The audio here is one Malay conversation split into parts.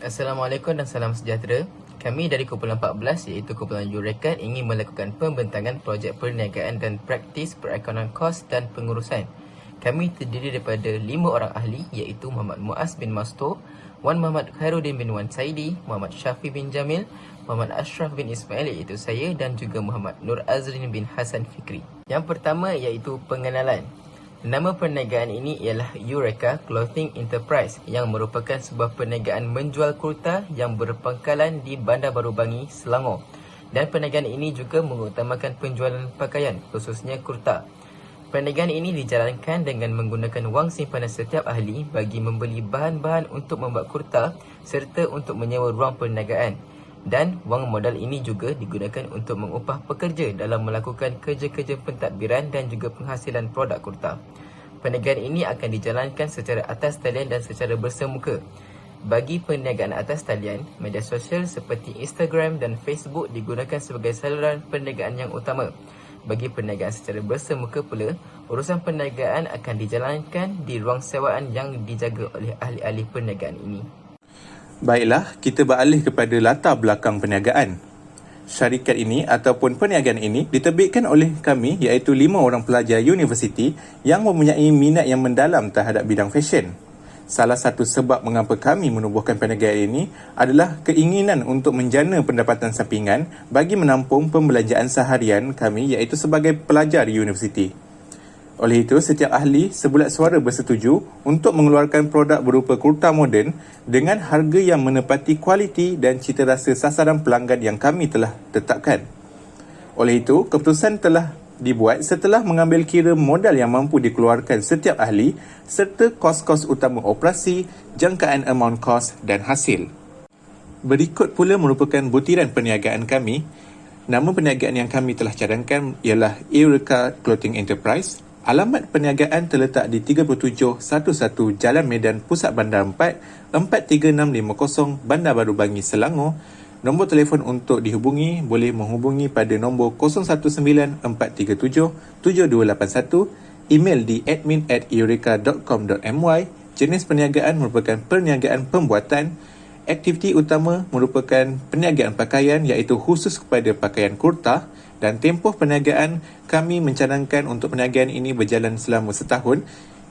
Assalamualaikum dan salam sejahtera. Kami dari kumpulan 14 iaitu kumpulan Eureka ingin melakukan pembentangan projek perniagaan dan praktis perekonomian kos dan pengurusan. Kami terdiri daripada 5 orang ahli iaitu Muhammad Muaz bin Masto, Wan Muhammad Khairuddin bin Wan Saidi, Muhammad Syafi bin Jamil, Muhammad Ashraf bin Ismail iaitu saya dan juga Muhammad Nur Azrin bin Hasan Fikri. Yang pertama iaitu pengenalan. Nama perniagaan ini ialah Eureka Clothing Enterprise yang merupakan sebuah perniagaan menjual kurta yang berpangkalan di Bandar Baru Bangi, Selangor. Dan perniagaan ini juga mengutamakan penjualan pakaian, khususnya kurta. Perniagaan ini dijalankan dengan menggunakan wang simpanan setiap ahli bagi membeli bahan-bahan untuk membuat kurta serta untuk menyewa ruang perniagaan. Dan wang modal ini juga digunakan untuk mengupah pekerja dalam melakukan kerja-kerja pentadbiran dan juga penghasilan produk kurta. Perniagaan ini akan dijalankan secara atas talian dan secara bersemuka. Bagi perniagaan atas talian, media sosial seperti Instagram dan Facebook digunakan sebagai saluran perniagaan yang utama. Bagi perniagaan secara bersemuka pula, urusan perniagaan akan dijalankan di ruang sewaan yang dijaga oleh ahli-ahli perniagaan ini. Baiklah, kita beralih kepada latar belakang perniagaan. Syarikat ini ataupun perniagaan ini diterbitkan oleh kami iaitu 5 orang pelajar universiti yang mempunyai minat yang mendalam terhadap bidang fashion. Salah satu sebab mengapa kami menubuhkan perniagaan ini adalah keinginan untuk menjana pendapatan sampingan bagi menampung pembelanjaan seharian kami iaitu sebagai pelajar di universiti. Oleh itu, setiap ahli sebulat suara bersetuju untuk mengeluarkan produk berupa kurta moden dengan harga yang menepati kualiti dan cita rasa sasaran pelanggan yang kami telah tetapkan. Oleh itu, keputusan telah dibuat setelah mengambil kira modal yang mampu dikeluarkan setiap ahli serta kos-kos utama operasi, jangkaan amount kos dan hasil. Berikut pula merupakan butiran perniagaan kami. Nama perniagaan yang kami telah cadangkan ialah Eureka Clothing Enterprise. Alamat perniagaan terletak di 3711 Jalan Medan Pusat Bandar 4, 43650 Bandar Baru Bangi, Selangor. Nombor telefon untuk dihubungi boleh menghubungi pada nombor 019-437-7281, email di admin@eureka.com.my. Jenis perniagaan merupakan perniagaan pembuatan. Aktiviti utama merupakan perniagaan pakaian iaitu khusus kepada pakaian kurta. Dan tempoh perniagaan kami mencadangkan untuk perniagaan ini berjalan selama setahun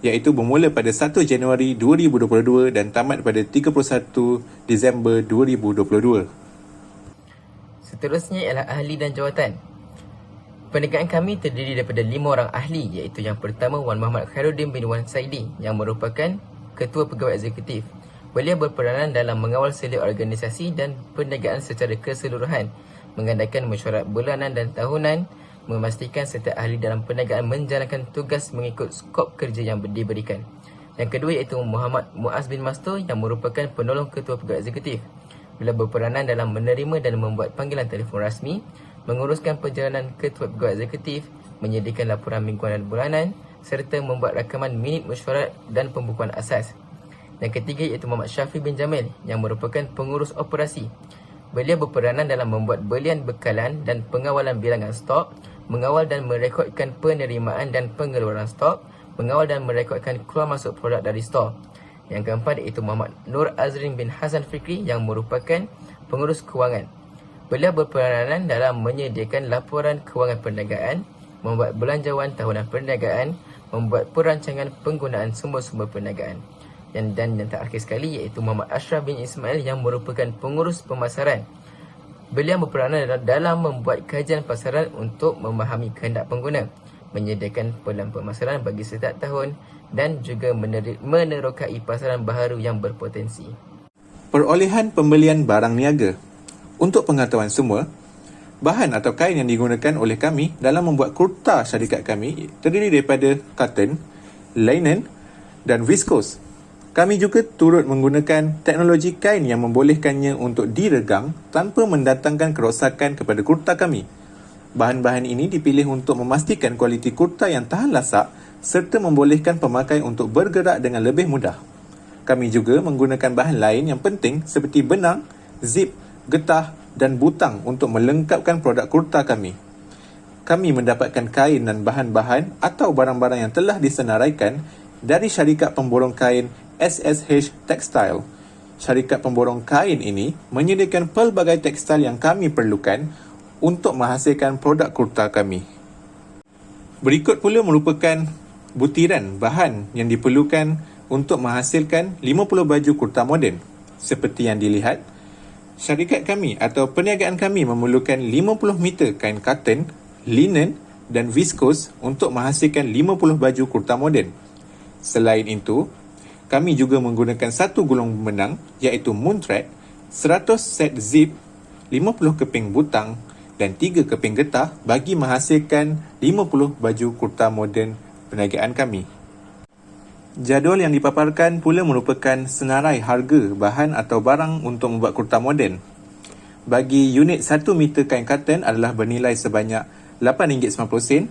iaitu bermula pada 1 Januari 2022 dan tamat pada 31 Disember 2022. Seterusnya ialah ahli dan jawatan. Perniagaan kami terdiri daripada 5 orang ahli iaitu yang pertama Wan Muhammad Khairuddin bin Wan Saidi yang merupakan Ketua Pegawai Eksekutif. Beliau berperanan dalam mengawal selia organisasi dan perniagaan secara keseluruhan, mengadakan mesyuarat bulanan dan tahunan, memastikan setiap ahli dalam perniagaan menjalankan tugas mengikut skop kerja yang diberikan. Yang kedua iaitu Muhammad Muaz bin Masto yang merupakan penolong Ketua Pegawai Eksekutif. Beliau berperanan dalam menerima dan membuat panggilan telefon rasmi, menguruskan perjalanan Ketua Pegawai Eksekutif, menyediakan laporan mingguan dan bulanan, serta membuat rakaman minit mesyuarat dan pembukuan asas. Yang ketiga iaitu Muhammad Syafi bin Jamil yang merupakan pengurus operasi. Beliau berperanan dalam membuat belian bekalan dan pengawalan bilangan stok, mengawal dan merekodkan penerimaan dan pengeluaran stok, mengawal dan merekodkan keluar masuk produk dari stok. Yang keempat iaitu Muhammad Nur Azrin bin Hasan Fikri yang merupakan pengurus kewangan. Beliau berperanan dalam menyediakan laporan kewangan perniagaan, membuat belanjawan tahunan perniagaan, membuat perancangan penggunaan sumber-sumber perniagaan. Dan yang terakhir sekali iaitu Muhammad Ashraf bin Ismail yang merupakan pengurus pemasaran. Beliau berperanan dalam membuat kajian pasaran untuk memahami kehendak pengguna, menyediakan pelan pemasaran bagi setiap tahun dan juga menerokai pasaran baharu yang berpotensi. Perolehan pembelian barang niaga. Untuk pengetahuan semua, bahan atau kain yang digunakan oleh kami dalam membuat kurta syarikat kami terdiri daripada cotton, linen dan viscose. Kami juga turut menggunakan teknologi kain yang membolehkannya untuk diregang tanpa mendatangkan kerosakan kepada kurta kami. Bahan-bahan ini dipilih untuk memastikan kualiti kurta yang tahan lasak serta membolehkan pemakai untuk bergerak dengan lebih mudah. Kami juga menggunakan bahan lain yang penting seperti benang, zip, getah dan butang untuk melengkapkan produk kurta kami. Kami mendapatkan kain dan bahan-bahan atau barang-barang yang telah disenaraikan dari syarikat pemborong kain SSH Textile syarikat pemborong kain ini menyediakan pelbagai tekstil yang kami perlukan untuk menghasilkan produk kurta kami. Berikut pula merupakan butiran bahan yang diperlukan untuk menghasilkan 50 baju kurta moden. Seperti yang dilihat, syarikat kami atau perniagaan kami memerlukan 50 meter kain cotton, linen dan viskos untuk menghasilkan 50 baju kurta moden. Selain itu, kami juga menggunakan satu gulung benang iaitu moon thread, 100 set zip, 50 keping butang dan 3 keping getah bagi menghasilkan 50 baju kurta moden perniagaan kami. Jadual yang dipaparkan pula merupakan senarai harga bahan atau barang untuk membuat kurta moden. Bagi unit 1 meter kain cotton adalah bernilai sebanyak RM8.90,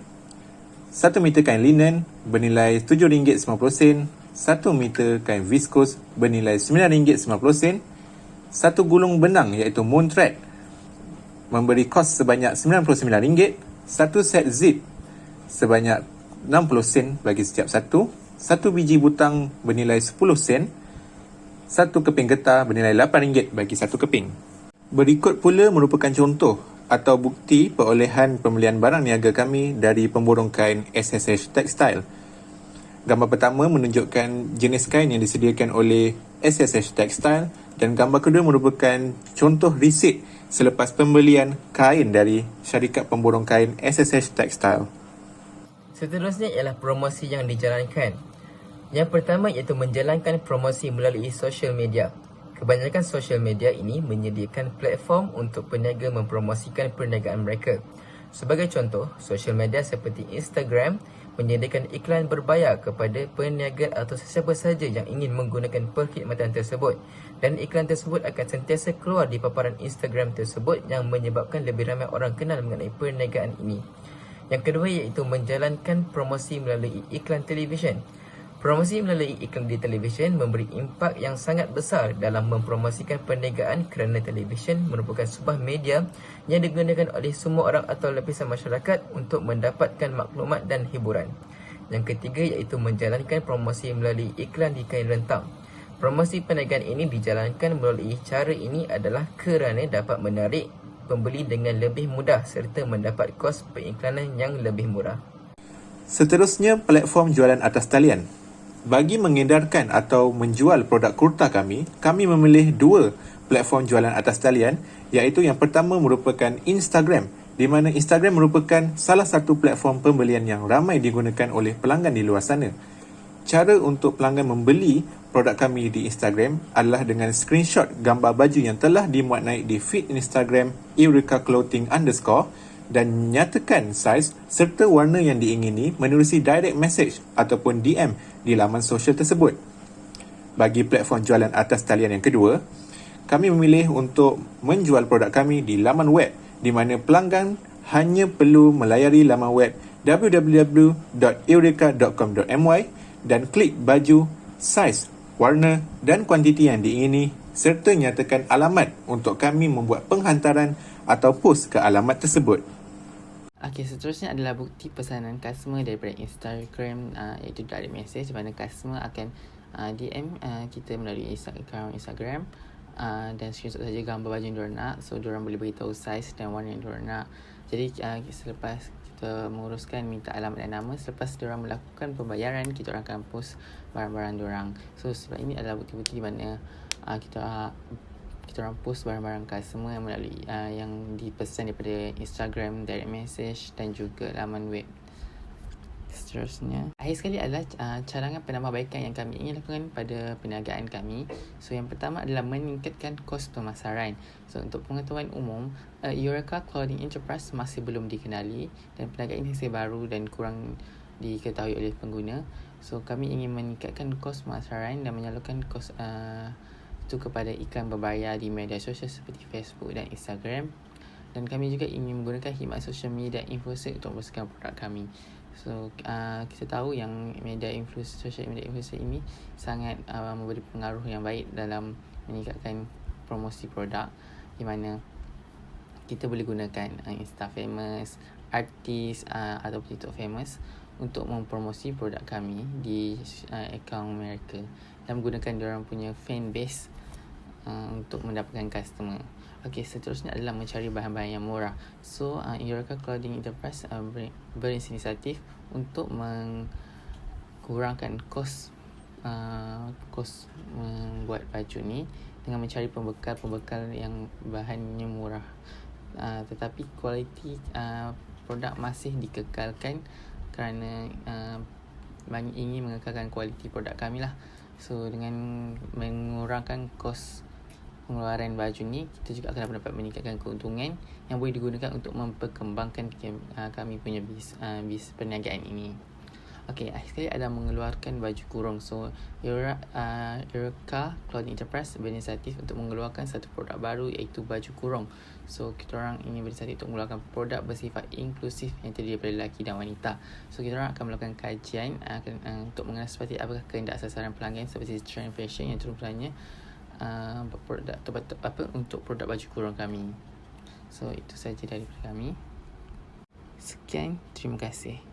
1 meter kain linen bernilai RM7.90, 1 meter kain viskos bernilai RM9.90, 1 gulung benang iaitu moon thread memberi kos sebanyak RM99, 1 set zip sebanyak 60 sen bagi setiap satu, 1 biji butang bernilai 10 sen, 1 keping getah bernilai RM8 bagi 1 keping. Berikut pula merupakan contoh atau bukti perolehan pembelian barang niaga kami dari pemborong kain SSH Textile. Gambar pertama menunjukkan jenis kain yang disediakan oleh SSH Textile dan gambar kedua merupakan contoh resit selepas pembelian kain dari syarikat pemborong kain SSH Textile. Seterusnya ialah promosi yang dijalankan. Yang pertama iaitu menjalankan promosi melalui social media. Kebanyakan social media ini menyediakan platform untuk peniaga mempromosikan perniagaan mereka. Sebagai contoh, social media seperti Instagram menyediakan iklan berbayar kepada peniaga atau sesiapa sahaja yang ingin menggunakan perkhidmatan tersebut, dan iklan tersebut akan sentiasa keluar di paparan Instagram tersebut yang menyebabkan lebih ramai orang kenal mengenai perniagaan ini. Yang kedua iaitu menjalankan promosi melalui iklan televisyen. Promosi melalui iklan di televisyen memberi impak yang sangat besar dalam mempromosikan perniagaan kerana televisyen merupakan sebuah media yang digunakan oleh semua orang atau lapisan masyarakat untuk mendapatkan maklumat dan hiburan. Yang ketiga iaitu menjalankan promosi melalui iklan di kain rentang. Promosi perniagaan ini dijalankan melalui cara ini adalah kerana dapat menarik pembeli dengan lebih mudah serta mendapat kos periklanan yang lebih murah. Seterusnya, platform jualan atas talian. Bagi mengedarkan atau menjual produk kurta kami memilih 2 platform jualan atas talian, iaitu yang pertama merupakan Instagram, di mana Instagram merupakan salah satu platform pembelian yang ramai digunakan oleh pelanggan di luar sana. Cara untuk pelanggan membeli produk kami di Instagram adalah dengan screenshot gambar baju yang telah dimuat naik di feed Instagram @eurekaclothing_ dan nyatakan saiz serta warna yang diingini menerusi direct message ataupun DM di laman sosial tersebut. Bagi platform jualan atas talian yang kedua, kami memilih untuk menjual produk kami di laman web, di mana pelanggan hanya perlu melayari laman web www.eureka.com.my dan klik baju, saiz, warna dan kuantiti yang diingini serta nyatakan alamat untuk kami membuat penghantaran atau post ke alamat tersebut. Okey, seterusnya adalah bukti pesanan customer daripada Instagram, iaitu direct message, di mana customer akan DM kita melalui account Instagram dan screenshot saja gambar baju yang diorang nak. So, diorang boleh beritahu saiz dan warna yang diorang nak. Jadi, selepas kita menguruskan minta alamat dan nama, selepas diorang melakukan pembayaran, kita orang akan post barang-barang diorang. So, sebab ini adalah bukti-bukti di mana kita orang post barang-barang customer yang melalui yang dipesan daripada Instagram, direct message dan juga laman web. Seterusnya, akhir sekali adalah cadangan penambahbaikan yang kami ingin lakukan pada perniagaan kami. So, yang pertama adalah meningkatkan kos pemasaran. So, untuk pengetahuan umum, Eureka Clothing Enterprise masih belum dikenali dan perniagaan ini masih baru dan kurang diketahui oleh pengguna. So, kami ingin meningkatkan kos pemasaran dan menyalurkan kos itu kepada iklan berbayar di media sosial seperti Facebook dan Instagram. Dan kami juga ingin menggunakan khidmat social media influencer untuk mempromosikan produk kami. So, kita tahu yang social media influencer ini sangat memberi pengaruh yang baik dalam meningkatkan promosi produk, di mana kita boleh gunakan Insta famous, artis atau TikTok famous untuk mempromosi produk kami di akaun mereka dan menggunakan diorang punya fan base untuk mendapatkan customer. Okey, seterusnya adalah mencari bahan-bahan yang murah. So, Eureka Clothing Enterprise berinisiatif untuk mengurangkan kos membuat baju ni dengan mencari pembekal yang bahannya murah. Tetapi kualiti produk masih dikekalkan kerana ingin mengekalkan kualiti produk kami lah. So dengan mengurangkan kos pengeluaran baju ni, kita juga akan dapat meningkatkan keuntungan yang boleh digunakan untuk memperkembangkan kami punya bis perniagaan ini. Okey, akhir sekali ada mengeluarkan baju kurung. So, Eureka Clothing Enterprise berinisiatif untuk mengeluarkan satu produk baru iaitu baju kurung. So, kita orang ini berinisiatif untuk mengeluarkan produk bersifat inklusif yang terdiri daripada lelaki dan wanita. So, kita orang akan melakukan kajian untuk mengenal seperti apakah kehendak sasaran pelanggan seperti trend fashion yang terutamanya produk untuk produk baju kurung kami. So, itu saja daripada kami. Sekian, terima kasih.